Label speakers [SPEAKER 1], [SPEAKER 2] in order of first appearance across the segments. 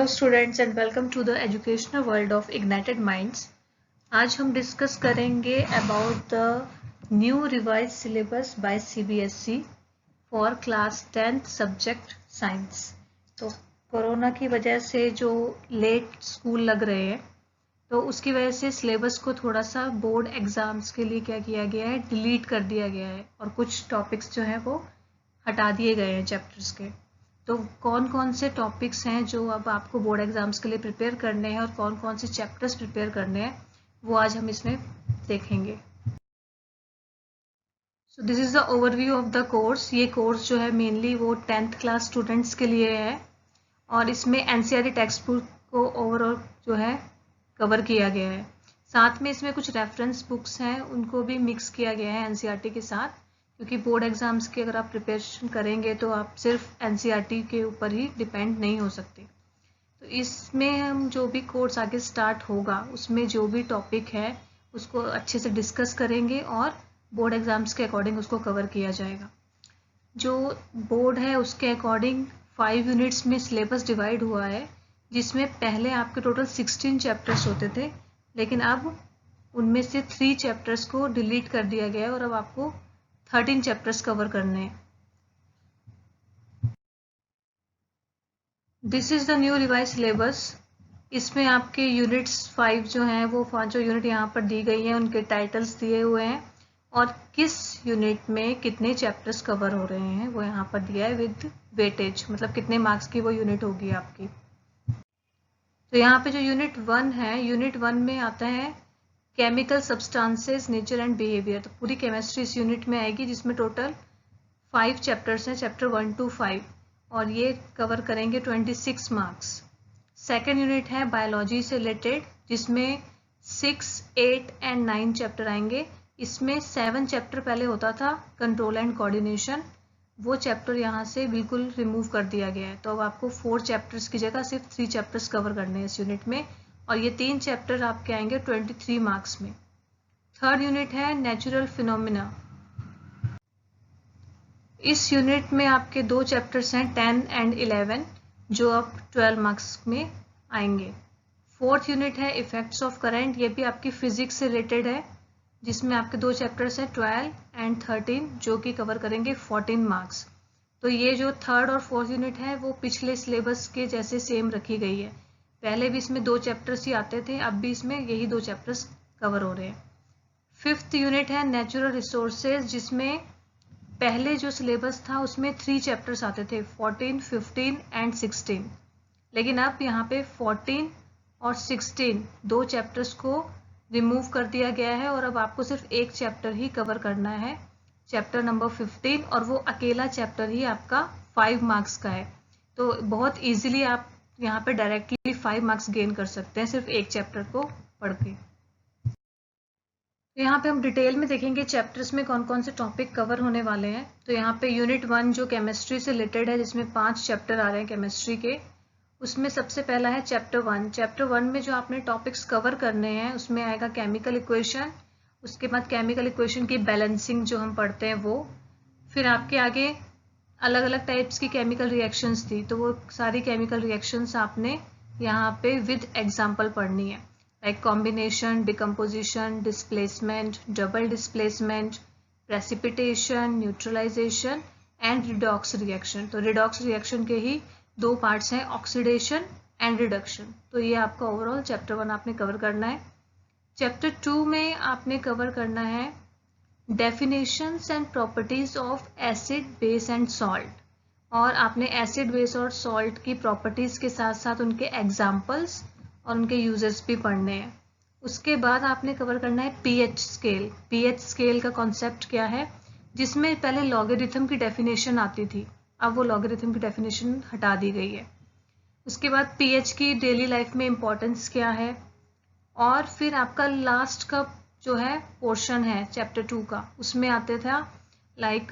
[SPEAKER 1] Hello students and welcome to the educational world of ignited minds. आज हम discuss करेंगे about the new revise syllabus by CBSE for class 10th subject science. तो corona की वजह से जो late school लग रहे हैं तो उसकी वजह से सिलेबस को थोड़ा सा बोर्ड एग्जाम्स के लिए क्या किया गया है, डिलीट कर दिया गया है और कुछ टॉपिक्स जो हैं वो हटा दिए गए हैं चैप्टर्स के। तो कौन कौन से टॉपिक्स हैं जो अब आपको बोर्ड एग्जाम्स के लिए प्रिपेयर करने हैं और कौन कौन से चैप्टर्स प्रिपेयर करने हैं वो आज हम इसमें देखेंगे। So this is the overview of the course. ये कोर्स जो है मेनली वो 10th क्लास स्टूडेंट्स के लिए है और इसमें एनसीईआरटी टेक्स्ट बुक को ओवरऑल जो है कवर किया गया है। साथ में इसमें कुछ रेफरेंस बुक्स हैं उनको भी मिक्स किया गया है एनसीईआरटी के साथ, क्योंकि बोर्ड एग्जाम्स की अगर आप प्रिपरेशन करेंगे तो आप सिर्फ एनसीईआरटी के ऊपर ही डिपेंड नहीं हो सकते। तो इसमें हम जो भी कोर्स आगे स्टार्ट होगा उसमें जो भी टॉपिक है उसको अच्छे से डिस्कस करेंगे और बोर्ड एग्जाम्स के अकॉर्डिंग उसको कवर किया जाएगा। जो बोर्ड है उसके अकॉर्डिंग 5 यूनिट्स में सिलेबस डिवाइड हुआ है, जिसमें पहले आपके टोटल 16 चैप्टर्स होते थे, लेकिन अब उनमें से 3 चैप्टर्स को डिलीट कर दिया गया है और अब आपको 13 चैप्टर्स कवर करने हैं। This is the new revise syllabus. इसमें आपके यूनिट्स 5 जो हैं वो 5 यूनिट यहाँ पर दी गई हैं, उनके टाइटल्स दिए हुए हैं और किस यूनिट में कितने चैप्टर्स कवर हो रहे हैं वो यहाँ पर दिया है विद वेटेज, मतलब कितने मार्क्स की वो यूनिट होगी आपकी। तो यहाँ पे जो यूनिट 1 है, यूनिट 1 में आता है chemical substances nature and behaviour. तो पूरी केमिस्ट्री इस यूनिट में आएगी, जिसमें टोटल 5 चैप्टर्स हैं, चैप्टर 1 to 5, और ये कवर करेंगे 26 मार्क्स। सेकेंड यूनिट है बायोलॉजी से रिलेटेड, जिसमें 6, 8 एंड 9 चैप्टर आएंगे। इसमें 7 चैप्टर पहले होता था कंट्रोल एंड कोऑर्डिनेशन, वो चैप्टर यहाँ से बिल्कुल रिमूव कर दिया गया है। तो अब आपको 4 चैप्टर्स की जगह सिर्फ 3 चैप्टर्स कवर करने हैं इस यूनिट में, और ये 3 चैप्टर आपके आएंगे 23 मार्क्स में। थर्ड यूनिट है नेचुरल फिनोमिना। इस यूनिट में आपके 2 चैप्टर्स हैं 10 एंड 11, जो अब 12 मार्क्स में आएंगे। फोर्थ यूनिट है इफेक्ट्स ऑफ करंट, ये भी आपकी फिजिक्स से रिलेटेड है, जिसमें आपके 2 चैप्टर्स हैं 12 एंड 13, जो कि कवर करेंगे 14 मार्क्स। तो ये जो थर्ड और फोर्थ यूनिट है वो पिछले सिलेबस के जैसे सेम रखी गई है। पहले भी इसमें 2 चैप्टर्स ही आते थे, अब भी इसमें यही 2 चैप्टर्स कवर हो रहे हैं। फिफ्थ यूनिट है नेचुरल रिसोर्सेज, जिसमें पहले जो सिलेबस था उसमें 3 चैप्टर्स आते थे 14, 15 एंड 16, लेकिन अब यहाँ पे 14 और 16 2 चैप्टर्स को रिमूव कर दिया गया है और अब आपको सिर्फ एक चैप्टर ही कवर करना है, चैप्टर नंबर 15, और वो अकेला चैप्टर ही आपका 5 मार्क्स का है। तो बहुत इजीली आप यहाँ पे डायरेक्टली 5 मार्क्स गेन कर सकते हैं सिर्फ एक चैप्टर को पढ़ के। तो यहाँ पे हम डिटेल में देखेंगे चैप्टर्स में कौन कौन से टॉपिक कवर होने वाले हैं। तो यहाँ पे यूनिट 1 जो केमिस्ट्री से रिलेटेड है, जिसमें 5 चैप्टर आ रहे हैं केमिस्ट्री के, उसमें सबसे पहला है चैप्टर 1। चैप्टर 1 में जो आपने टॉपिक्स कवर करने हैं उसमें आएगा केमिकल इक्वेशन, उसके बाद केमिकल इक्वेशन की बैलेंसिंग जो हम पढ़ते हैं वो, फिर आपके आगे अलग अलग टाइप्स की केमिकल रिएक्शंस थी, तो वो सारी केमिकल रिएक्शंस आपने यहाँ पे विद एग्जाम्पल पढ़नी है, like combination, decomposition, displacement, double displacement, precipitation, neutralisation and redox reaction. तो रिडॉक्स रिएक्शन के ही 2 पार्ट्स हैं, ऑक्सीडेशन एंड रिडक्शन। तो ये आपका ओवरऑल चैप्टर 1 आपने कवर करना है। चैप्टर 2 में आपने कवर करना है definitions and properties of acid, base and salt, और आपने एसिड, बेस और सॉल्ट की प्रॉपर्टीज के साथ साथ उनके एग्जाम्पल्स और उनके यूजेस भी पढ़ने हैं। उसके बाद आपने कवर करना है पीएच स्केल। पीएच स्केल का कॉन्सेप्ट क्या है, जिसमें पहले लॉगरिथम की डेफिनेशन आती थी, अब वो लॉगरिथम की डेफिनेशन हटा दी गई है। उसके बाद पीएच की डेली लाइफ में इम्पोर्टेंस क्या है, और फिर आपका लास्ट का जो है पोर्शन है चैप्टर 2 का, उसमें आते था लाइक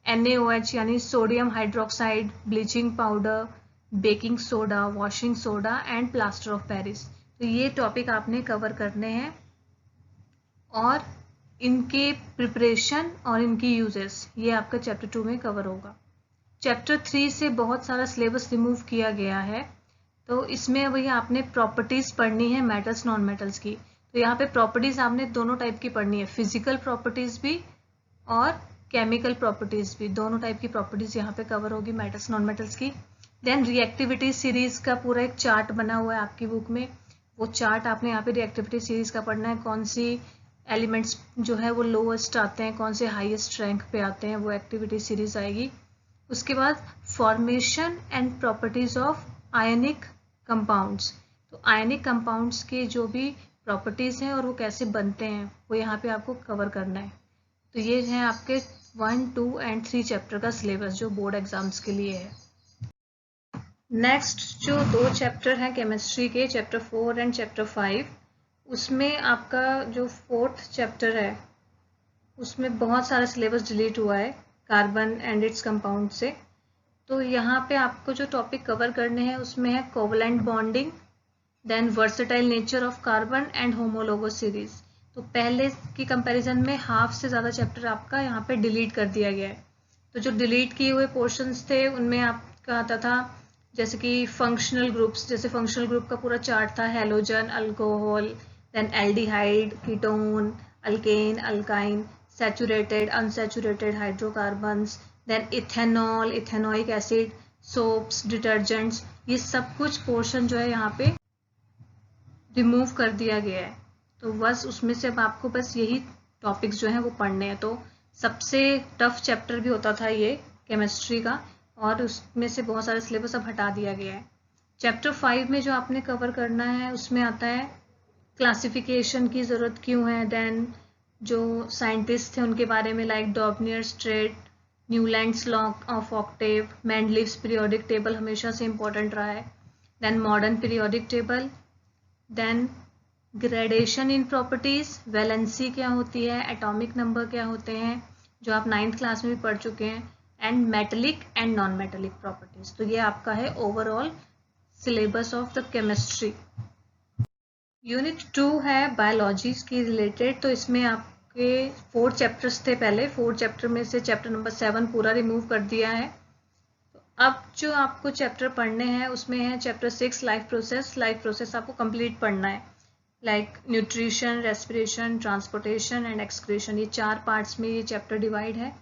[SPEAKER 1] NaOH यानी sodium hydroxide, bleaching powder, baking soda, washing soda and plaster of Paris. तो ये टॉपिक आपने कवर करने हैं और इनके प्रिपरेशन और इनकी यूजेस, ये आपका चैप्टर 2 में कवर होगा। चैप्टर 3 से बहुत सारा सिलेबस रिमूव किया गया है, तो इसमें वही आपने प्रॉपर्टीज पढ़नी है मेटल्स नॉन मेटल्स की। तो यहाँ पे प्रॉपर्टीज आपने दोनों टाइप की पढ़नी है, फिजिकल प्रॉपर्टीज भी और केमिकल प्रॉपर्टीज भी, दोनों टाइप की प्रॉपर्टीज यहाँ पे कवर होगी मेटल्स नॉन मेटल्स की। देन रिएक्टिविटी सीरीज का पूरा एक चार्ट बना हुआ है आपकी बुक में, वो चार्ट आपने यहाँ पे रिएक्टिविटी सीरीज का पढ़ना है, कौन सी एलिमेंट्स जो है वो लोएस्ट आते हैं, कौन से हाईएस्ट रैंक पे आते हैं, वो एक्टिविटी सीरीज आएगी। उसके बाद formation and properties of ionic compounds, तो आयनिक कंपाउंड्स के जो भी प्रॉपर्टीज हैं और वो कैसे बनते हैं वो यहाँ पे आपको कवर करना है। तो ये है आपके 1, 2 एंड 3 चैप्टर का सिलेबस जो बोर्ड एग्जाम्स के लिए है। नेक्स्ट जो 2 चैप्टर हैं केमिस्ट्री के, चैप्टर 4 एंड चैप्टर 5, उसमें आपका जो 4th चैप्टर है उसमें बहुत सारा सिलेबस डिलीट हुआ है कार्बन एंड इट्स कंपाउंड से। तो यहाँ पे आपको जो टॉपिक कवर करने हैं उसमें है covalent bonding, then versatile nature of carbon and homologous series. तो पहले की कंपैरिजन में हाफ से ज़्यादा चैप्टर आपका यहाँ पे डिलीट कर दिया गया है। तो जो डिलीट किए हुए पोर्शंस थे उनमें आपका आता था जैसे कि फंक्शनल ग्रुप्स, जैसे फंक्शनल ग्रुप का पूरा चार्ट था, halogen, alcohol, then aldehyde, ketone, alkane, alkyne, saturated, unsaturated hydrocarbons, then ethanol, ethanoic acid, soaps, detergents, ये सब कुछ पोर्शन जो है यहाँ पे रिमूव कर दिया गया है। तो बस उसमें से अब आपको बस यही टॉपिक्स जो हैं वो पढ़ने हैं। तो सबसे टफ चैप्टर भी होता था ये केमिस्ट्री का, और उसमें से बहुत सारे सिलेबस अब हटा दिया गया है। चैप्टर 5 में जो आपने कवर करना है उसमें आता है क्लासिफिकेशन की ज़रूरत क्यों है, देन जो साइंटिस्ट थे उनके बारे में, like Dobereiner triads, Newlands law of octave, Mendeleev's periodic table हमेशा से इम्पोर्टेंट रहा है, then modern periodic table, then gradation in properties, valency क्या होती है, एटॉमिक नंबर क्या होते हैं जो आप 9th क्लास में भी पढ़ चुके हैं, and metallic and non metallic properties. तो ये आपका है overall syllabus of the chemistry. Unit 2 है बायोलॉजी की रिलेटेड। तो इसमें आपके 4 चैप्टर्स थे पहले, 4 चैप्टर में से चैप्टर नंबर 7 पूरा रिमूव कर दिया है। तो अब जो आपको चैप्टर पढ़ने हैं उसमें है chapter 6 life process. Life process आपको कंप्लीट पढ़ना है, like nutrition, respiration, transportation and excretion, ये 4 पार्ट्स में ये चैप्टर डिवाइड है।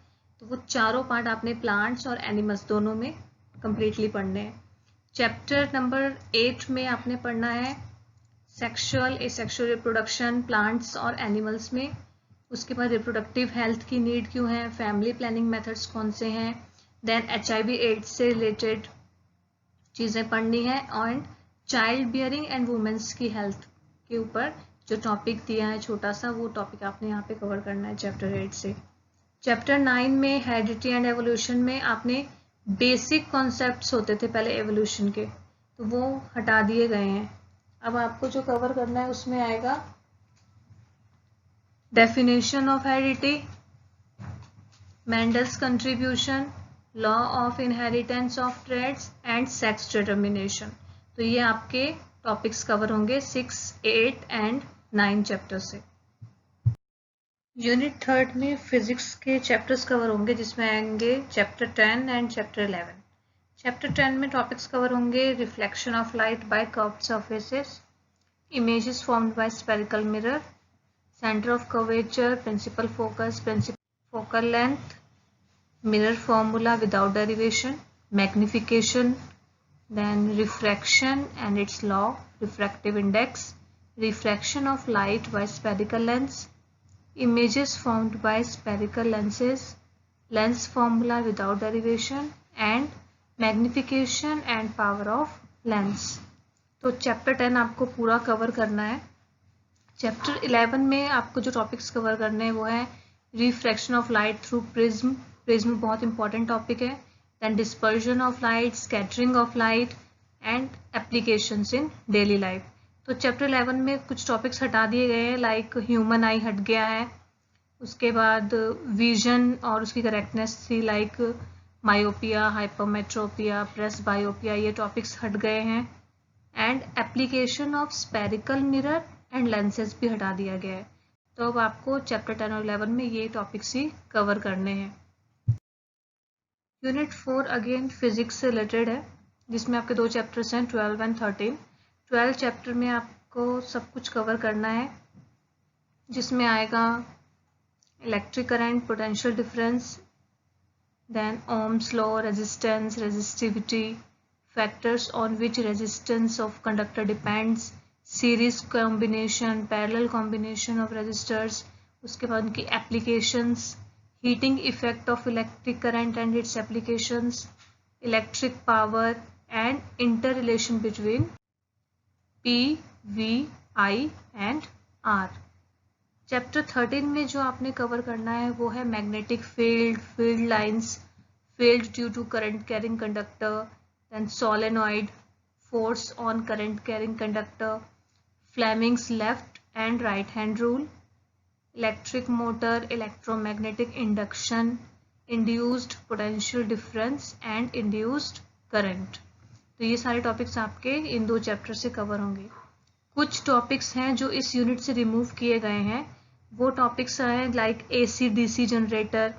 [SPEAKER 1] तो वो चारों पार्ट आपने प्लांट्स और एनिमल्स दोनों में कंप्लीटली पढ़ने हैं। चैप्टर नंबर 8 में आपने पढ़ना है सेक्सुअल एसेक्सुअल रिप्रोडक्शन प्लांट्स और एनिमल्स में। उसके बाद रिप्रोडक्टिव हेल्थ की नीड क्यों है, फैमिली प्लानिंग मेथड्स कौन से हैं, देन HIV एड्स से रिलेटेड चीज़ें पढ़नी है, और चाइल्ड बियरिंग एंड वुमेन्स की हेल्थ के ऊपर जो टॉपिक दिया है छोटा सा, वो टॉपिक आपने यहाँ पे कवर करना है चैप्टर 8 से। चैप्टर 9 में हेरिडिटी एंड एवोल्यूशन में आपने बेसिक कॉन्सेप्ट्स होते थे पहले एवोल्यूशन के, तो वो हटा दिए गए हैं। अब आपको जो कवर करना है उसमें आएगा definition of heredity, Mendel's contribution, law of inheritance of traits and sex determination. तो ये आपके टॉपिक्स कवर होंगे 6, 8 एंड 9 चैप्टर से। यूनिट 3 में फिजिक्स के चैप्टर्स कवर होंगे जिसमें आएंगे चैप्टर 10 एंड चैप्टर 11। चैप्टर 10 में टॉपिक्स कवर होंगे reflection of light by curved surfaces, images formed by spherical mirror, centre of curvature, principal focus, principal focal length, mirror formula without derivation, magnification, then refraction and its law, refractive index, refraction of light by spherical lens, images formed by spherical lenses, lens formula without derivation, and magnification and power of lens। तो chapter 10 आपको पूरा cover करना है। Chapter 11 में आपको जो topics cover करने हैं वो है refraction of light through prism, prism बहुत इंपॉर्टेंट टॉपिक है, then dispersion of light, scattering of light and applications in daily life। तो चैप्टर 11 में कुछ टॉपिक्स हटा दिए गए हैं, लाइक ह्यूमन आई हट गया है, उसके बाद विजन और उसकी करेक्टनेस थी, लाइक मायोपिया, हाइपरमेट्रोपिया, प्रेस बायोपिया, ये टॉपिक्स हट गए हैं, and application of spherical mirror and lenses भी हटा दिया गया है। तो अब आपको चैप्टर 10 और 11 में ये टॉपिक्स ही कवर करने हैं। यूनिट 4 अगेन फिजिक्स से रिलेटेड है। जिसमें आपके 2 चैप्टर्स हैं 12 एंड 13। 12 चैप्टर में आपको सब कुछ कवर करना है, जिसमें आएगा electric current, potential difference, then Ohm's law, resistance, resistivity, factors on which resistance of conductor depends, series combination, parallel combination of resistors, उसके बाद उनकी applications, heating effect of electric current and its applications, electric power and inter relation between P, V, I and R। Chapter 13 में जो आपने cover करना है वो है magnetic field, field lines, field due to current carrying conductor, then solenoid, force on current carrying conductor, Fleming's left and right hand rule, electric motor, electromagnetic induction, induced potential difference and induced current. तो ये सारे topics आपके इन 2 chapter से cover होंगे। कुछ topics हैं जो इस यूनिट से रिमूव किए गए हैं। वो टॉपिक्स हैं लाइक AC DC जनरेटर,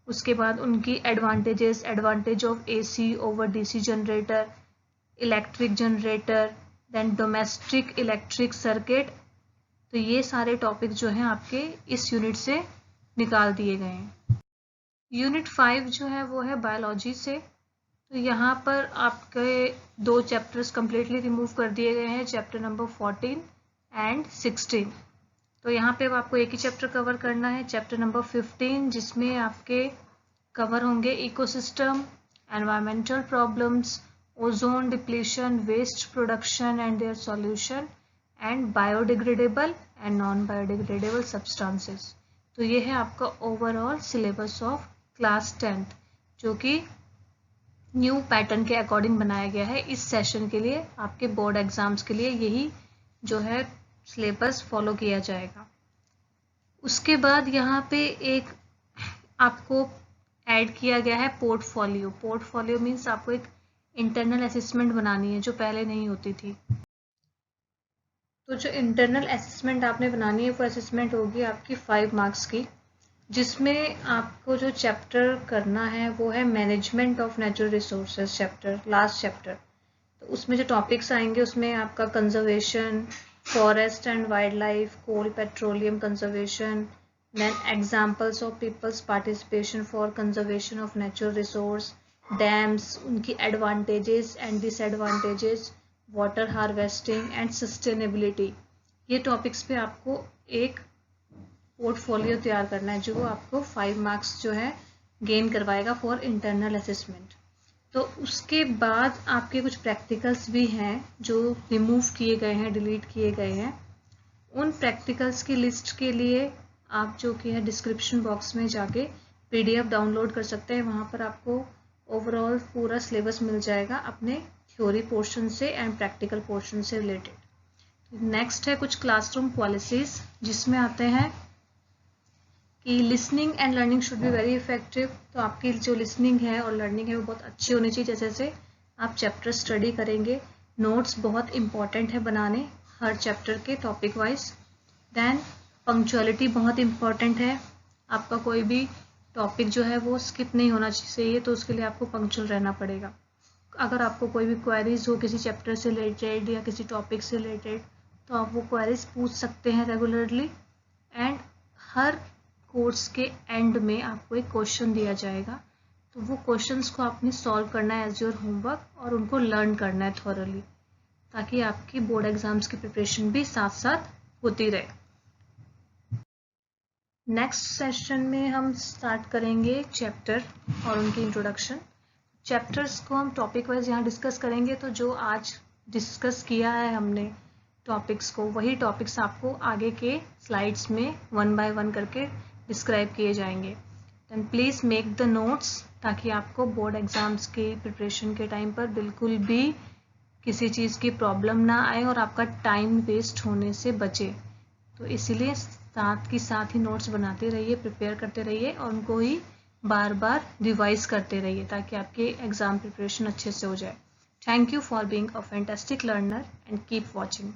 [SPEAKER 1] उसके बाद उनकी advantages, advantage of AC over DC generator, electric generator, then domestic electric circuit. तो ये सारे टॉपिक जो हैं आपके इस यूनिट से निकाल दिए गए हैं। यूनिट 5 जो है वो है बायोलॉजी से। तो यहाँ पर आपके 2 चैप्टर्स कम्प्लीटली रिमूव कर दिए गए हैं, चैप्टर नंबर 14 एंड 16। तो यहाँ पे अब आपको एक ही चैप्टर कवर करना है, चैप्टर नंबर 15, जिसमें आपके कवर होंगे ecosystem, environmental problems, ozone depletion, waste production and their solution, and biodegradable and non biodegradable substances. तो ये है आपका overall syllabus of class 10th, जो कि न्यू पैटर्न के अकॉर्डिंग बनाया गया है इस सेशन के लिए। आपके बोर्ड एग्जाम्स के लिए यही जो है सिलेबस फॉलो किया जाएगा। उसके बाद यहाँ पे एक आपको ऐड किया गया है पोर्टफोलियो। पोर्टफोलियो मीन्स आपको एक इंटरनल असेसमेंट बनानी है जो पहले नहीं होती थी। तो जो इंटरनल असेसमेंट आपने बनानी है वो असेसमेंट होगी आपकी 5 मार्क्स की, जिसमें आपको जो चैप्टर करना है वो है management of natural resources chapter, last chapter. तो उसमें जो टॉपिक्स आएंगे उसमें आपका conservation, forest and wildlife, coal petroleum conservation, then examples of people's participation for conservation of natural resource, dams, उनकी advantages and disadvantages, water harvesting and sustainability. ये topics पे आपको एक पोर्टफोलियो तैयार करना है जो आपको 5 मार्क्स जो है गेन करवाएगा फॉर इंटरनल असेसमेंट। तो उसके बाद आपके कुछ प्रैक्टिकल्स भी हैं जो रिमूव किए गए हैं, डिलीट किए गए हैं। उन प्रैक्टिकल्स की लिस्ट के लिए आप जो कि है डिस्क्रिप्शन बॉक्स में जाके PDF डाउनलोड कर सकते हैं। वहाँ पर आपको ओवरऑल पूरा सिलेबस मिल जाएगा अपने थ्योरी पोर्शन से एंड प्रैक्टिकल पोर्शन से रिलेटेड। नेक्स्ट है कुछ क्लासरूम पॉलिसीज, जिसमें आते हैं कि listening and learning should be very effective. तो आपकी जो लिसनिंग है और लर्निंग है वो बहुत अच्छी होनी चाहिए। जैसे जैसे आप चैप्टर स्टडी करेंगे, नोट्स बहुत इंपॉर्टेंट है बनाने हर चैप्टर के टॉपिक वाइज। देन पंक्चुअलिटी बहुत इंपॉर्टेंट है, आपका कोई भी टॉपिक जो है वो स्किप नहीं होना चाहिए, तो उसके लिए आपको पंक्चुअल रहना पड़ेगा। अगर आपको कोई भी क्वेरीज हो किसी चैप्टर से रिलेटेड या किसी टॉपिक से रिलेटेड, तो आप वो क्वेरीज पूछ सकते हैं रेगुलरली। एंड हर कोर्स के एंड में आपको एक क्वेश्चन दिया जाएगा, तो वो क्वेश्चंस को आपने सॉल्व करना है एज योर होमवर्क और उनको लर्न करना है थॉरली, ताकि आपकी बोर्ड एग्जाम्स की प्रिपरेशन भी साथ साथ होती रहे। नेक्स्ट सेशन में हम स्टार्ट करेंगे चैप्टर और उनकी इंट्रोडक्शन। चैप्टर्स को हम टॉपिक वाइज यहाँ डिस्कस करेंगे, तो जो आज डिस्कस किया है हमने टॉपिक्स को, वही टॉपिक्स आपको आगे के स्लाइड्स में 1 by 1 करके डिस्क्राइब किए जाएंगे। Then please make the notes, ताकि आपको बोर्ड एग्जाम्स के प्रिपरेशन के टाइम पर बिल्कुल भी किसी चीज़ की प्रॉब्लम ना आए और आपका टाइम वेस्ट होने से बचे। तो इसीलिए साथ ही नोट्स बनाते रहिए, प्रिपेयर करते रहिए और उनको ही बार बार रिवाइज करते रहिए, ताकि आपके एग्जाम प्रिपरेशन अच्छे से हो जाए। Thank you for being a fantastic learner and keep watching.